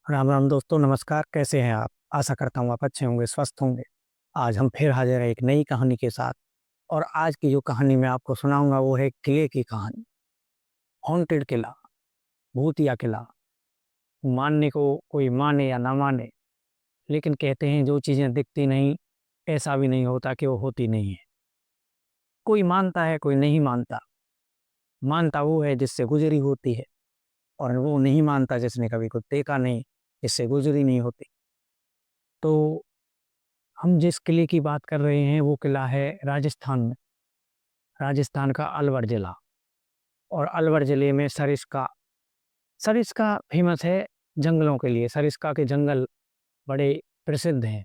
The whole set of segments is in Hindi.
राम राम दोस्तों, नमस्कार। कैसे हैं आप? आशा करता हूँ आप अच्छे होंगे, स्वस्थ होंगे। आज हम फिर हाजिर हैं एक नई कहानी के साथ। और आज की जो कहानी मैं आपको सुनाऊंगा वो है किले की कहानी। हॉन्टेड किला, भूतिया किला। मानने को कोई माने या ना माने, लेकिन कहते हैं जो चीजें दिखती नहीं, ऐसा भी नहीं होता कि वो होती नहीं है। कोई मानता है, कोई नहीं मानता। मानता वो है जिससे गुजरी होती है, और वो नहीं मानता जिसने कभी कुछ देखा नहीं, जिससे गुजरी नहीं होती। तो हम जिस किले की बात कर रहे हैं वो किला है राजस्थान में। राजस्थान का अलवर जिला। और अलवर जिले में सरिस्का। सरिस्का फेमस है जंगलों के लिए। सरिस्का के जंगल बड़े प्रसिद्ध हैं।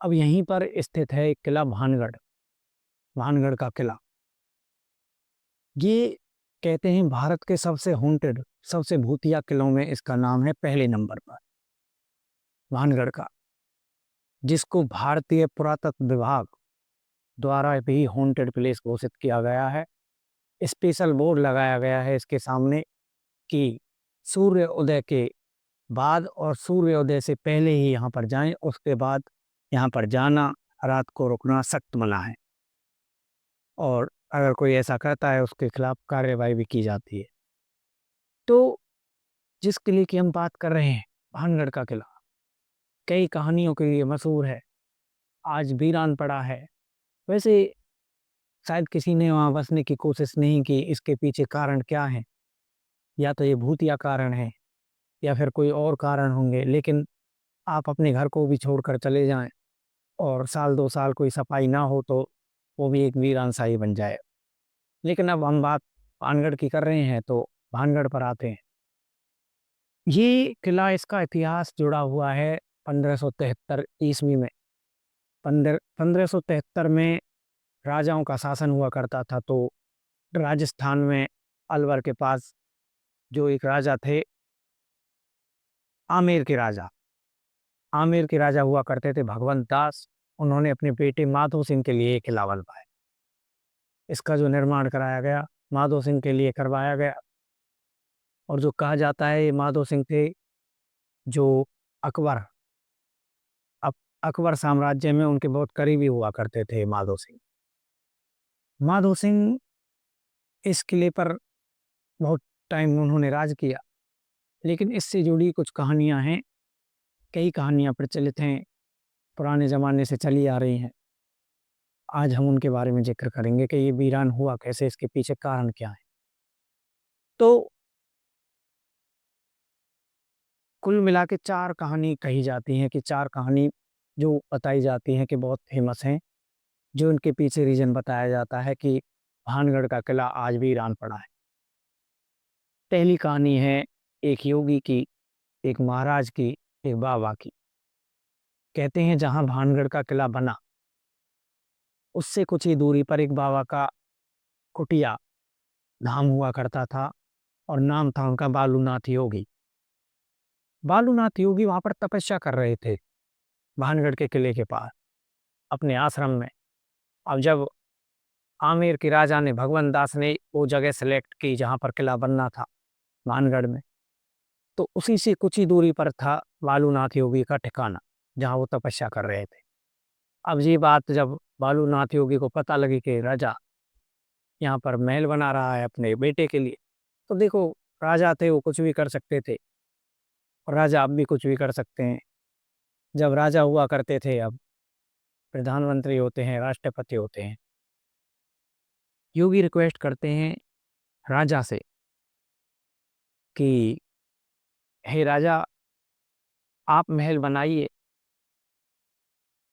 अब यहीं पर स्थित है एक किला भानगढ़। भानगढ़ का किला, ये कहते हैं भारत के सबसे हॉन्टेड, सबसे भूतिया किलों में इसका नाम है पहले नंबर पर, भानगढ़ का। जिसको भारतीय पुरातत्व विभाग द्वारा भी हॉन्टेड प्लेस घोषित किया गया है। स्पेशल बोर्ड लगाया गया है इसके सामने कि सूर्य उदय के बाद और सूर्योदय से पहले ही यहाँ पर जाएं, उसके बाद यहाँ पर जाना, रात को रुकना सख्त मना है। और अगर कोई ऐसा करता है उसके खिलाफ कार्रवाई भी की जाती है। तो जिस किले की हम बात कर रहे हैं, भानगढ़ का किला, कई कहानियों के लिए मशहूर है। आज वीरान पड़ा है। वैसे शायद किसी ने वहाँ बसने की कोशिश नहीं की। इसके पीछे कारण क्या है? या तो ये भूतिया कारण है, या फिर कोई और कारण होंगे। लेकिन आप अपने घर को भी छोड़कर चले जाएं और साल 2 साल कोई सफाई ना हो तो वो भी एक वीरान सा ही बन जाए। लेकिन अब हम बात भानगढ़ की कर रहे हैं, तो भानगढ़ पर आते हैं। ये किला, इसका इतिहास जुड़ा हुआ है 1573 ईस्वी में। 1573 में राजाओं का शासन हुआ करता था। तो राजस्थान में अलवर के पास जो एक राजा थे, आमेर के राजा, आमेर के राजा हुआ करते थे भगवंत दास। उन्होंने अपने बेटे माधो सिंह के लिए ये किला बनवाया। इसका जो निर्माण कराया गया, माधो सिंह के लिए करवाया गया। और जो कहा जाता है ये माधो सिंह थे जो अकबर, अक, अकबर साम्राज्य में उनके बहुत करीबी हुआ करते थे माधो सिंह। माधो सिंह इस किले पर बहुत टाइम उन्होंने राज किया। लेकिन इससे जुड़ी कुछ कहानियां हैं, कई कहानियां प्रचलित हैं, पुराने ज़माने से चली आ रही हैं। आज हम उनके बारे में जिक्र करेंगे कि ये वीरान हुआ कैसे, इसके पीछे कारण क्या है। तो कुल मिला के 4 कहानी कही जाती हैं, कि 4 कहानी जो बताई जाती हैं कि बहुत फेमस हैं। जो इनके पीछे रीज़न बताया जाता है कि भानगढ़ का किला आज भी वीरान पड़ा है। पहली कहानी है एक योगी की, एक महाराज की, एक बाबा की। कहते हैं जहाँ भानगढ़ का किला बना, उससे कुछ ही दूरी पर एक बाबा का कुटिया धाम हुआ करता था। और नाम था उनका बालूनाथ योगी। बालूनाथ योगी वहाँ पर तपस्या कर रहे थे, भानगढ़ के किले के पास, अपने आश्रम में। अब जब आमेर के राजा ने, भगवंत दास ने वो जगह सेलेक्ट की जहाँ पर किला बनना था, भानगढ़ में, तो उसी से कुछ ही दूरी पर था बालूनाथ योगी का ठिकाना, जहाँ वो तपस्या कर रहे थे। अब ये बात जब बालूनाथ योगी को पता लगी कि राजा यहाँ पर महल बना रहा है अपने बेटे के लिए, तो देखो, राजा थे वो कुछ भी कर सकते थे, और राजा अब भी कुछ भी कर सकते हैं। जब राजा हुआ करते थे, अब प्रधानमंत्री होते हैं, राष्ट्रपति होते हैं। योगी रिक्वेस्ट करते हैं राजा से कि हे राजा, आप महल बनाइए,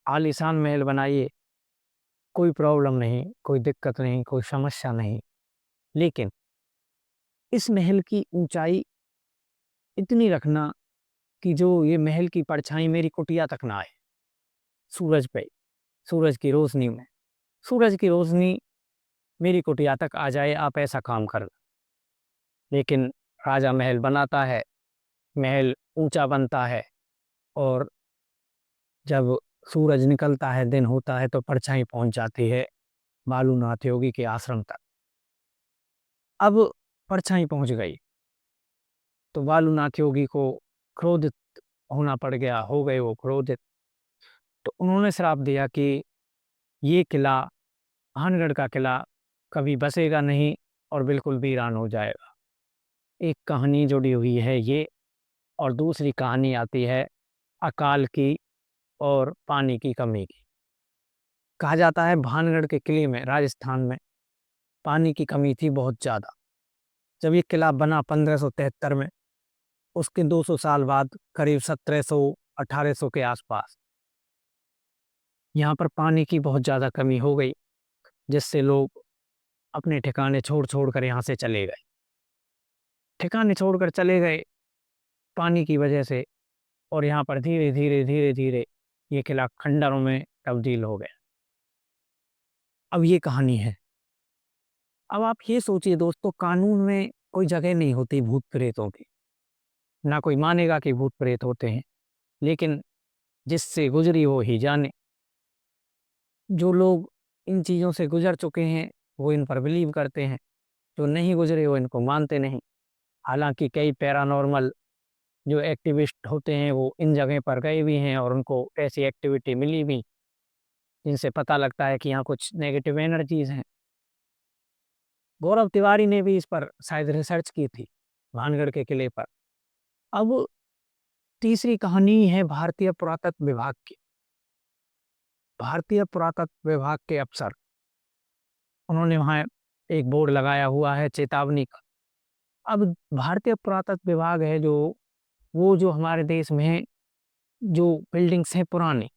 आलीशान महल बनाइए, कोई प्रॉब्लम नहीं, कोई दिक्कत नहीं, कोई समस्या नहीं। लेकिन इस महल की ऊंचाई इतनी रखना कि जो ये महल की परछाई मेरी कुटिया तक ना आए, सूरज पे, सूरज की रोशनी में, सूरज की रोशनी मेरी कुटिया तक आ जाए, आप ऐसा काम करना। लेकिन राजा महल बनाता है, महल ऊंचा बनता है, और जब सूरज निकलता है, दिन होता है, तो परछाई पहुंच जाती है बालूनाथ योगी के आश्रम तक। अब परछाई पहुंच गई तो बालूनाथ योगी को क्रोधित होना पड़ गया, हो गए वो क्रोधित। तो उन्होंने श्राप दिया कि ये किला, भानगढ़ का किला कभी बसेगा नहीं और बिल्कुल वीरान हो जाएगा। एक कहानी जुड़ी हुई है ये, और दूसरी कहानी आती है अकाल की और पानी की कमी की। कहा जाता है भानगढ़ के किले में, राजस्थान में, पानी की कमी थी बहुत ज़्यादा। जब ये किला बना 1573 में, उसके 200 साल बाद करीब 1700-1800 के आसपास यहाँ पर पानी की बहुत ज़्यादा कमी हो गई, जिससे लोग अपने ठिकाने छोड़ कर यहाँ से चले गए। ठिकाने छोड़कर चले गए पानी की वजह से, और यहाँ पर धीरे-धीरे ये किला खंडरों में तब्दील हो गया। अब ये कहानी है। अब आप ये सोचिए दोस्तों, कानून में कोई जगह नहीं होती भूत-प्रेतों की। ना कोई मानेगा कि भूत-प्रेत होते हैं, लेकिन जिससे गुज़री वो ही जाने। जो लोग इन चीज़ों से गुज़र चुके हैं, वो इन पर बिलीव करते हैं। जो नहीं गुज़रे, वो इनको मानते नहीं। हालाँकि कई पैरानॉर्मल जो एक्टिविस्ट होते हैं, वो इन जगह पर गए भी हैं और उनको ऐसी एक्टिविटी मिली भी, जिनसे पता लगता है कि यहाँ कुछ नेगेटिव एनर्जीज़ हैं। गौरव तिवारी ने भी इस पर शायद रिसर्च की थी, भानगढ़ के किले पर। अब तीसरी कहानी है भारतीय पुरातत्व विभाग की। भारतीय पुरातत्व विभाग के अफ़सर, उन्होंने वहाँ एक बोर्ड लगाया हुआ है चेतावनी का। अब भारतीय पुरातत्व विभाग है जो, वो जो हमारे देश में जो बिल्डिंग्स हैं पुरानी,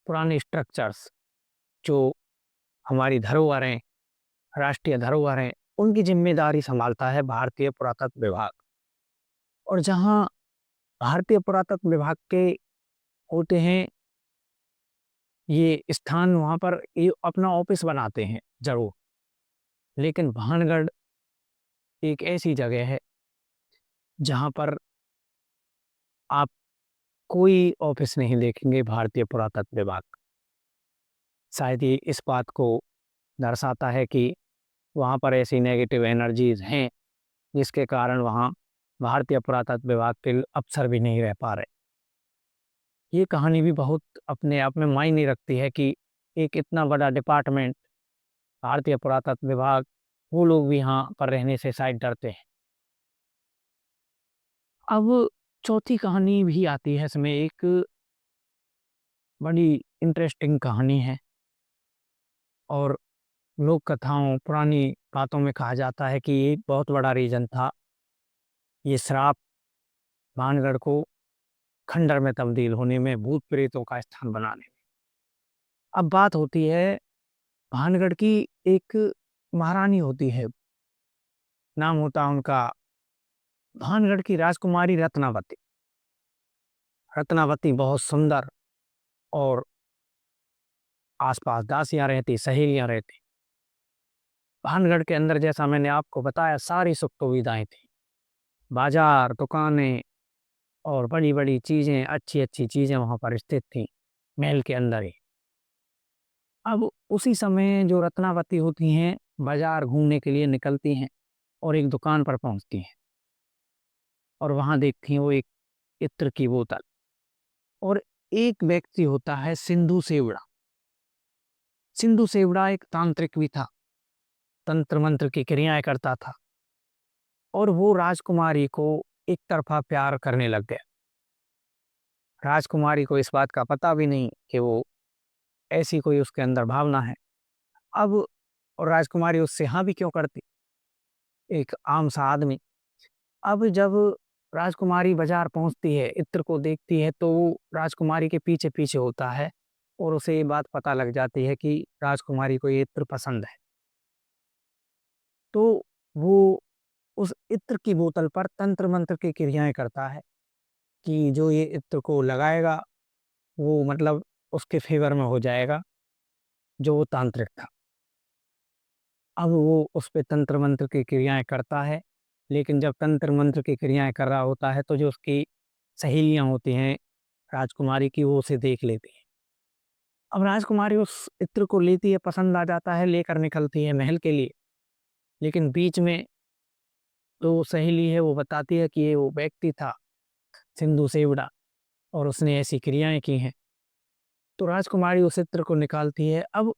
पुराने स्ट्रक्चर्स, जो हमारी धरोहर हैं, राष्ट्रीय धरोहर हैं, उनकी ज़िम्मेदारी सँभालता है भारतीय पुरातत्व विभाग। और जहाँ भारतीय पुरातत्व विभाग के होते हैं ये स्थान, वहाँ पर ये अपना ऑफ़िस बनाते हैं ज़रूर। लेकिन भानगढ़ एक ऐसी जगह है, जहाँ पर आप कोई ऑफ़िस नहीं देखेंगे भारतीय पुरातत्व विभाग। शायद ये इस बात को दर्शाता है कि वहाँ पर ऐसी नेगेटिव एनर्जीज़ हैं, जिसके कारण वहाँ भारतीय पुरातत्व विभाग के अफ़सर भी नहीं रह पा रहे। ये कहानी भी बहुत अपने आप में मायने रखती है कि एक इतना बड़ा डिपार्टमेंट, भारतीय पुरातत्व विभाग, वो लोग भी यहाँ पर रहने से शायद डरते हैं। अब चौथी कहानी भी आती है इसमें, एक बड़ी इंटरेस्टिंग कहानी है, और लोक कथाओं, पुरानी बातों में कहा जाता है कि ये बहुत बड़ा रीज़न था, ये श्राप भानगढ़ को खंडर में तब्दील होने में, भूत-प्रेतों का स्थान बनाने में। अब बात होती है भानगढ़ की, एक महारानी होती है, नाम होता उनका भानगढ़ की राजकुमारी रत्नावती। रत्नावती बहुत सुंदर, और आस-पास दासियाँ रहती, सहेलियाँ रहती। भानगढ़ के अंदर जैसा मैंने आपको बताया सारी सुख-सुविधाएँ थी। बाज़ार, दुकानें और बड़ी-बड़ी चीज़ें, अच्छी-अच्छी चीज़ें वहाँ पर स्थित थीं, महल के अंदर ही। अब उसी समय जो रत्नावती होती हैं, बाज़ार घूमने के लिए निकलती हैं और एक दुकान पर पहुँचती हैं, और वहाँ देखती हैं वो एक इत्र की बोतल, और एक व्यक्ति होता है सिंधु सेवड़ा। सिंधु सेवड़ा एक तांत्रिक भी था, तंत्र-मंत्र की क्रियाएँ करता था, और वो राजकुमारी को एक तरफ़ा प्यार करने लग गया। राजकुमारी को इस बात का पता भी नहीं कि वो ऐसी कोई उसके अंदर भावना है। अब और राजकुमारी उससे हाँ भी क्यों करती? एक आम सा आदमी। अब जब राजकुमारी बाज़ार पहुँचती है, इत्र को देखती है, तो वो राजकुमारी के पीछे-पीछे होता है, और उसे ये बात पता लग जाती है कि राजकुमारी को ये इत्र पसंद है। तो वो उस इत्र की बोतल पर तंत्र-मंत्र की क्रियाएँ करता है कि जो ये इत्र को लगाएगा, वो मतलब उसके फ़ेवर में हो जाएगा, जो वो तांत्रिक था। अब वो उस पे तंत्र मंत्र की क्रियाएँ करता है, लेकिन जब तंत्र मंत्र की क्रियाएँ कर रहा होता है, तो जो उसकी सहेलियाँ होती हैं राजकुमारी की, वो उसे देख लेती हैं। अब राजकुमारी उस इत्र को लेती है, पसंद आ जाता है, लेकर निकलती है महल के लिए। लेकिन बीच में जो सहेली है वो बताती है कि ये वो व्यक्ति था सिंधु सेवड़ा, और उसने ऐसी क्रियाएँ की हैं। तो राजकुमारी उस इत्र को निकालती है। अब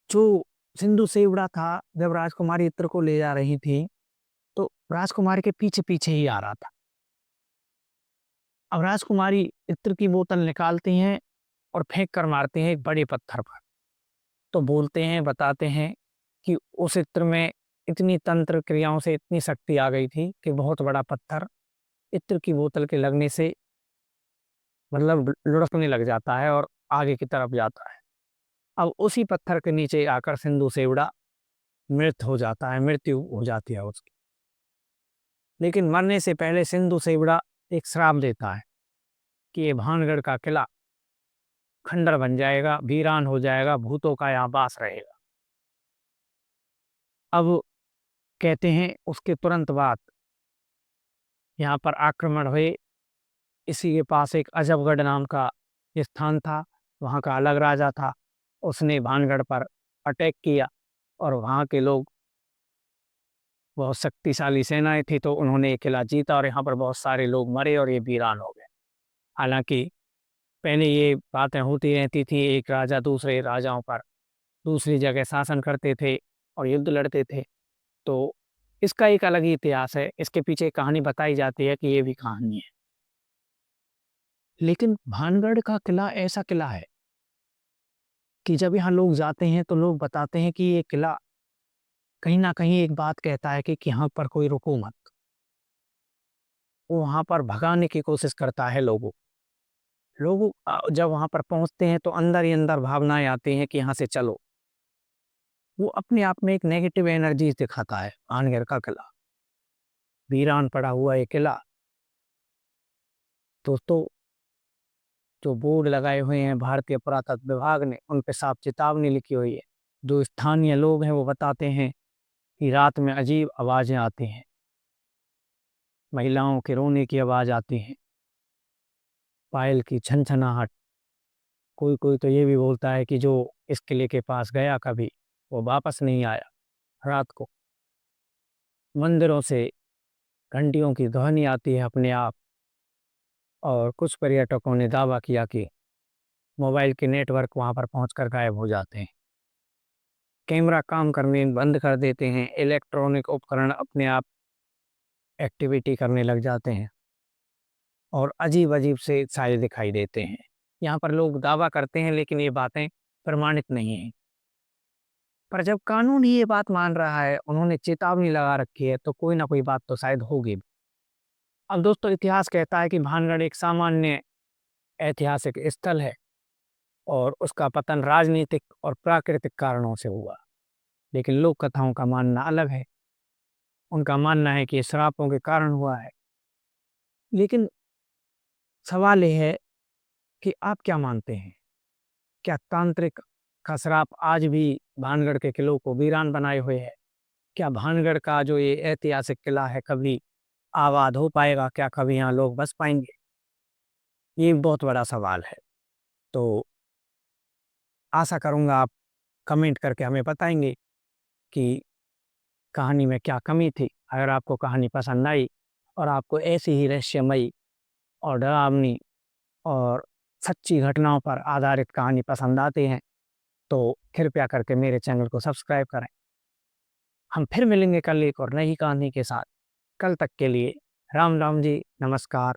जो सिंधु सेवड़ा था, जब राजकुमारी इत्र को ले जा रही थी, तो राजकुमारी के पीछे-पीछे ही आ रहा था। अब राजकुमारी इत्र की बोतल निकालती हैं और फेंक कर मारती हैं एक बड़े पत्थर पर। तो बोलते हैं, बताते हैं कि उस इत्र में इतनी तंत्र क्रियाओं से इतनी शक्ति आ गई थी कि बहुत बड़ा पत्थर इत्र की बोतल के लगने से मतलब लुढ़कने लग जाता है और आगे की तरफ जाता है। अब उसी पत्थर के नीचे आकर सिंधु सेवड़ा मृत हो जाता है, मृत्यु हो जाती है उसकी। लेकिन मरने से पहले सिंधु सेवड़ा एक श्राप देता है कि ये भानगढ़ का किला खंडर बन जाएगा, वीरान हो जाएगा, भूतों का यहाँ वास रहेगा। अब कहते हैं उसके तुरंत बाद यहाँ पर आक्रमण हुए। इसी के पास एक अजबगढ़ नाम का स्थान था, वहाँ का अलग राजा था। उसने भानगढ़ पर अटैक किया और वहाँ के लोग बहुत शक्तिशाली सेनाएँ थी, तो उन्होंने ये किला जीता और यहाँ पर बहुत सारे लोग मरे और ये वीरान हो गए। हालाँकि पहले ये बातें होती रहती थी, एक राजा दूसरे राजाओं पर दूसरी जगह शासन करते थे और युद्ध लड़ते थे। तो इसका एक अलग ही इतिहास है, इसके पीछे एक कहानी बताई जाती है कि ये भी कहानी है। लेकिन भानगढ़ का किला ऐसा किला है कि जब यहाँ लोग जाते हैं तो लोग बताते हैं कि ये किला कहीं न कहीं एक बात कहता है कि यहाँ पर कोई रुको मत। वो वहाँ पर भगाने की कोशिश करता है लोगों को। जब वहाँ पर पहुँचते हैं तो अंदर ही अंदर भावनाएँ आती हैं कि यहाँ से चलो। वो अपने आप में एक नेगेटिव एनर्जी दिखाता है भानगढ़ का किला। वीरान पड़ा हुआ ये किला। दोस्तों, जो बोर्ड लगाए हुए हैं भारतीय पुरातत्व विभाग ने, उन पे साफ चेतावनी लिखी हुई है। जो स्थानीय लोग हैं वो बताते हैं कि रात में अजीब आवाज़ें आती हैं। महिलाओं के रोने की आवाज़ आती है, पायल की छनछनाहट। कोई-कोई तो ये भी बोलता है कि जो इस किले के पास गया कभी, वो वापस नहीं आया रात को। मंदिरों से घंटियों की ध्वनि आती है अपने आप, और कुछ पर्यटकों ने दावा किया कि मोबाइल के नेटवर्क वहाँ पर पहुँचकर गायब हो जाते हैं। कैमरा काम करने बंद कर देते हैं, इलेक्ट्रॉनिक उपकरण अपने आप एक्टिविटी करने लग जाते हैं और अजीब-अजीब से साए दिखाई देते हैं। यहाँ पर लोग दावा करते हैं लेकिन ये बातें प्रमाणित नहीं हैं। पर जब कानून ही ये बात मान रहा है, उन्होंने चेतावनी लगा रखी है, तो कोई ना कोई बात तो शायद होगी। अब दोस्तों, इतिहास कहता है कि भानगढ़ एक सामान्य ऐतिहासिक स्थल है और उसका पतन राजनीतिक और प्राकृतिक कारणों से हुआ। लेकिन लोक कथाओं का मानना अलग है। उनका मानना है कि ये श्रापों के कारण हुआ है। लेकिन सवाल ये है कि आप क्या मानते हैं? क्या तांत्रिक का श्राप आज भी भानगढ़ के किलों को वीरान बनाए हुए है? क्या भानगढ़ का जो ये ऐतिहासिक किला है कभी आबाद हो पाएगा? क्या कभी यहाँ लोग बस पाएँगे? ये बहुत बड़ा सवाल है। तो आशा करूँगा आप कमेंट करके हमें बताएँगे कि कहानी में क्या कमी थी। अगर आपको कहानी पसंद आई और आपको ऐसी ही रहस्यमयी और डरावनी और सच्ची घटनाओं पर आधारित कहानी पसंद आती हैं, तो कृपया करके मेरे चैनल को सब्सक्राइब करें। हम फिर मिलेंगे कल एक और नई कहानी के साथ। कल तक के लिए राम राम जी, नमस्कार।